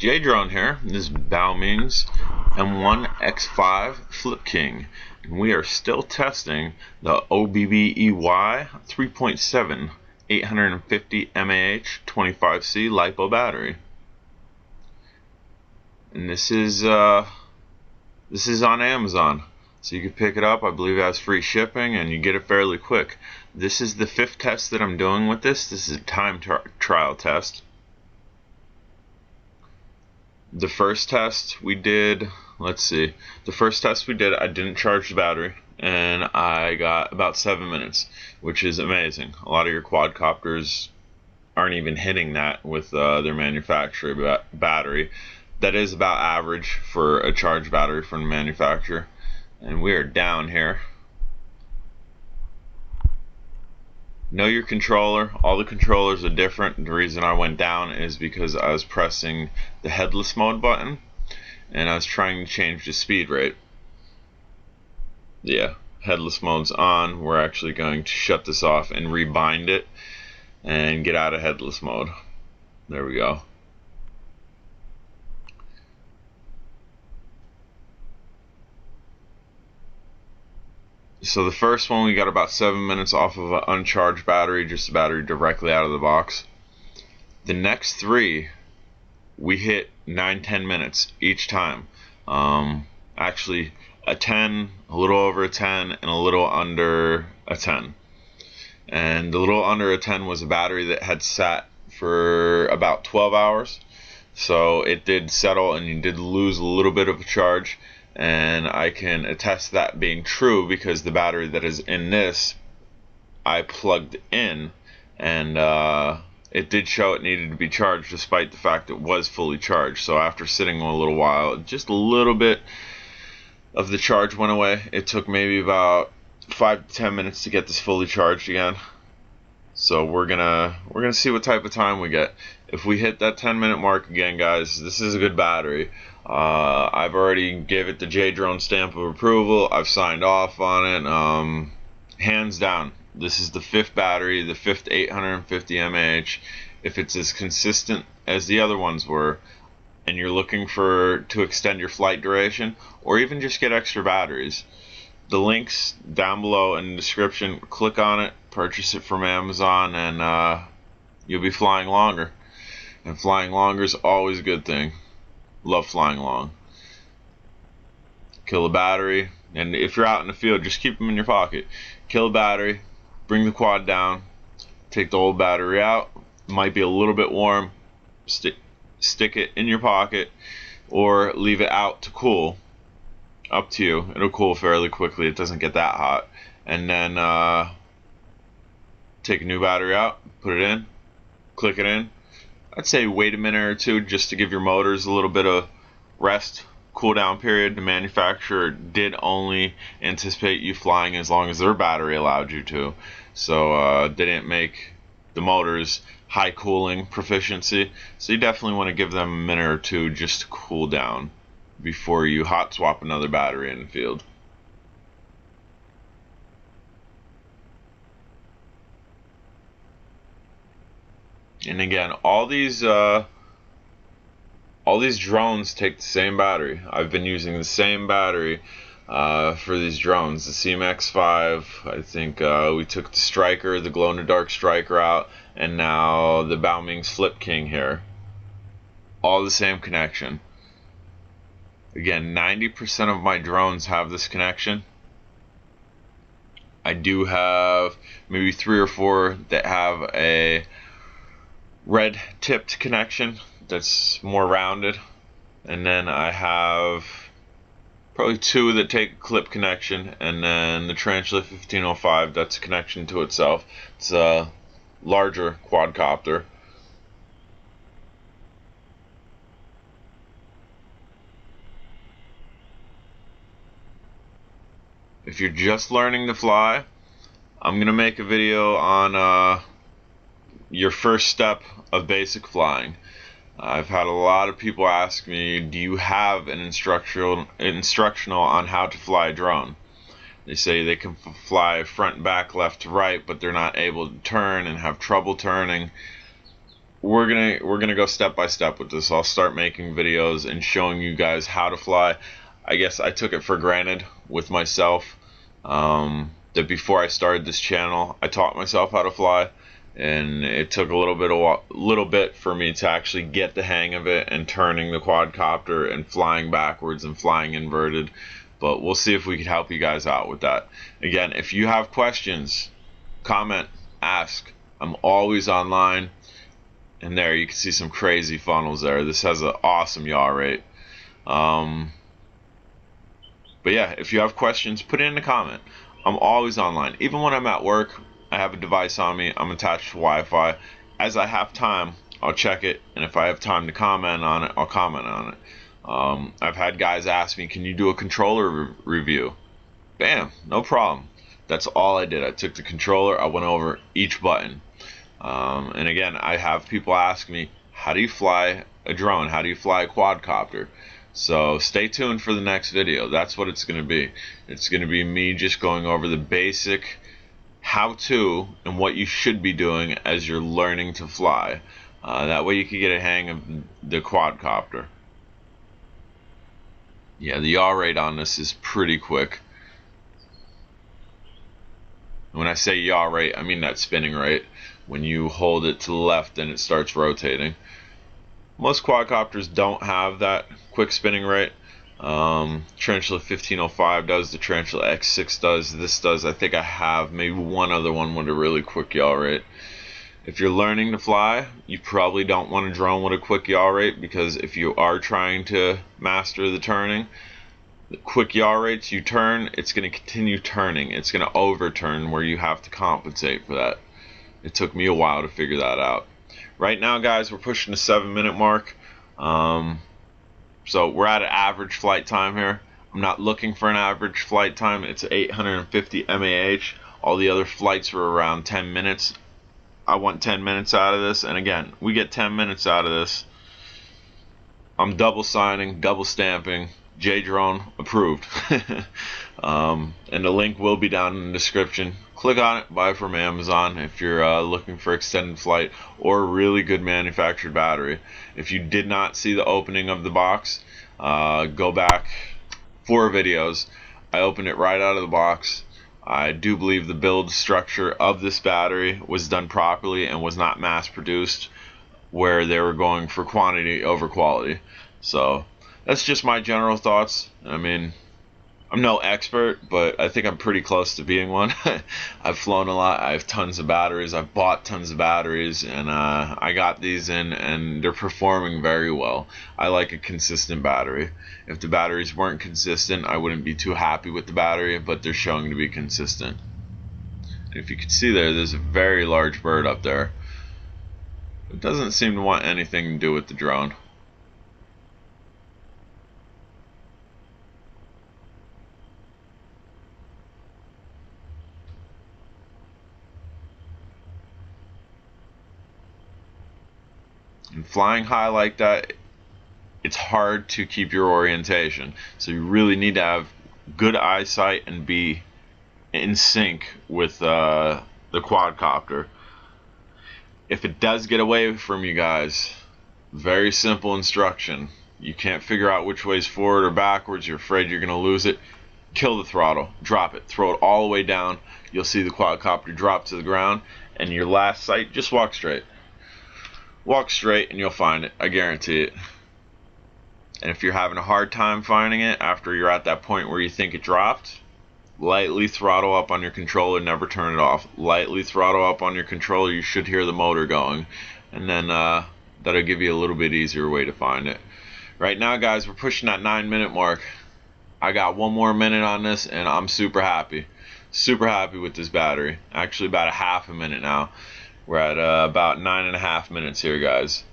Drone here. This is Ming's M1X5 Flip King, and we are still testing the OBBEY 3.7 850 mAh 25C LiPo battery, and this is on Amazon, so you can pick it up. I believe it has free shipping, and you get it fairly quick. This is the 5th test that I'm doing with this. This is a time trial test. The first test we did, I didn't charge the battery, and I got about 7 minutes, which is amazing. A lot of your quadcopters aren't even hitting that with their manufacturer battery. That is about average for a charged battery from the manufacturer. And we are down here. Know your controller. All the controllers are different. The reason I went down is because I was pressing the headless mode button and I was trying to change the speed rate. Yeah, headless mode's on. We're actually going to shut this off and rebind it and get out of headless mode. There we go. So the first one, we got about 7 minutes off of an uncharged battery, just a battery directly out of the box. The next 3, we hit 9-10 minutes each time. Actually a 10, a little over a 10, and a little under a 10. And the little under a 10 was a battery that had sat for about 12 hours. So it did settle, and you did lose a little bit of a charge. And I can attest that being true because the battery that is in this, I plugged in, and it did show it needed to be charged despite the fact it was fully charged. So after sitting a little while, just a little bit of the charge went away. It took maybe about 5 to 10 minutes to get this fully charged again. So we're gonna see what type of time we get. If we hit that 10-minute mark again, guys, this is a good battery. I've already gave it the Drone stamp of approval. I've signed off on it. Hands down, this is the 5th battery, the 5th 850 mAh. If it's as consistent as the other ones were, and you're looking to extend your flight duration, or even just get extra batteries, the links down below in the description. Click on it, purchase it from Amazon, and you'll be flying longer. And flying longer is always a good thing. Love flying long. Kill a battery, and if you're out in the field, just keep them in your pocket. Kill a battery, bring the quad down, take the old battery out. It might be a little bit warm. Stick it in your pocket, or leave it out to cool. Up to you. It'll cool fairly quickly. It doesn't get that hot. And then take a new battery out, put it in, click it in. I'd say wait a minute or two just to give your motors a little bit of rest, cool down period. The manufacturer did only anticipate you flying as long as their battery allowed you to, so they didn't make the motors high cooling proficiency. So you definitely want to give them a minute or two just to cool down before you hot swap another battery in the field. And again, all these drones take the same battery. I've been using the same battery for these drones. The CMX5, I think we took the Striker, the glow-in-the-dark Striker out, and now the Ming's Flip King here. All the same connection. Again, 90% of my drones have this connection. I do have maybe 3 or 4 that have a red tipped connection that's more rounded, and then I have probably 2 that take a clip connection, and then the Tarantula 1505, that's a connection to itself. It's a larger quadcopter. If you're just learning to fly, I'm gonna make a video on your first step of basic flying. I've had a lot of people ask me, do you have an instructional on how to fly a drone? They say they can fly front, back, left to right, but they're not able to turn and have trouble turning. we're gonna go step by step with this. I'll start making videos and showing you guys how to fly. I guess I took it for granted with myself that before I started this channel, I taught myself how to fly, and it took a little bit for me to actually get the hang of it and turning the quadcopter and flying backwards and flying inverted. But we'll see if we can help you guys out with that. Again, if you have questions, comment, ask. I'm always online. And there you can see some crazy funnels there. This has an awesome yaw rate. But yeah, if you have questions, put it in the comment. I'm always online. Even when I'm at work, I have a device on me. I'm attached to Wi-Fi. As I have time, I'll check it. And if I have time to comment on it, I'll comment on it. I've had guys ask me, can you do a controller review? Bam, no problem. That's all I did. I took the controller, I went over each button. And again, I have people ask me, how do you fly a drone? How do you fly a quadcopter? So stay tuned for the next video. That's what it's going to be. It's going to be me just going over the basic how-to and what you should be doing as you're learning to fly. That way you can get a hang of the quadcopter. Yeah, the yaw rate on this is pretty quick. When I say yaw rate, I mean that spinning rate. When you hold it to the left, then it starts rotating. Most quadcopters don't have that quick spinning rate. Tarantula 1505 does, the Tarantula X6 does, this does. I think I have maybe one other one with a really quick yaw rate. If you're learning to fly, you probably don't want a drone with a quick yaw rate, because if you are trying to master the turning, the quick yaw rates, you turn, it's going to continue turning. It's going to overturn where you have to compensate for that. It took me a while to figure that out. Right now, guys, we're pushing the 7-minute mark. So we're at an average flight time here. I'm not looking for an average flight time. It's 850 mAh. All the other flights were around 10 minutes. I want 10 minutes out of this. And again, we get 10 minutes out of this. I'm double signing, double stamping. J-Drone approved. And the link will be down in the description. Click on it, buy it from Amazon if you're looking for extended flight or a really good manufactured battery. If you did not see the opening of the box, go back 4 videos. I opened it right out of the box. I do believe the build structure of this battery was done properly and was not mass produced, where they were going for quantity over quality. So that's just my general thoughts. I mean, I'm no expert, but I think I'm pretty close to being one. I've flown a lot. I have tons of batteries. I've bought tons of batteries, and I got these in, and they're performing very well. I like a consistent battery. If the batteries weren't consistent, I wouldn't be too happy with the battery, but they're showing to be consistent. And if you can see there's a very large bird up there. It doesn't seem to want anything to do with the drone. And flying high like that, it's hard to keep your orientation. So you really need to have good eyesight and be in sync with the quadcopter. If it does get away from you guys, very simple instruction. You can't figure out which way's forward or backwards, you're afraid you're going to lose it, kill the throttle, drop it, throw it all the way down. You'll see the quadcopter drop to the ground, and your last sight, just walk straight. Walk straight and you'll find it, I guarantee it. And if you're having a hard time finding it after you're at that point where you think it dropped, lightly throttle up on your controller, never turn it off. Lightly throttle up on your controller, you should hear the motor going, and then that'll give you a little bit easier way to find it. Right now, guys, we're pushing that 9-minute mark. I got 1 more minute on this, and I'm super happy with this battery. Actually about a half a minute now. We're at about 9.5 minutes here, guys.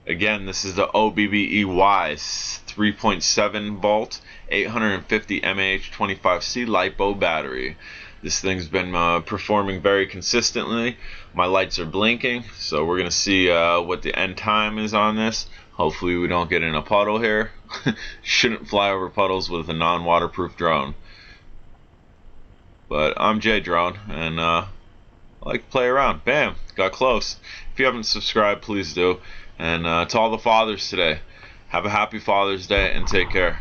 Again, this is the OBBEY 3.7 volt 850 mAh 25C LiPo battery. This thing's been performing very consistently. My lights are blinking, so we're gonna see what the end time is on this. Hopefully we don't get in a puddle here. Shouldn't fly over puddles with a non-waterproof drone. But I'm J Drone, and I like to play around. Bam, got close. If you haven't subscribed, please do. And to all the fathers today, have a happy Father's Day and take care.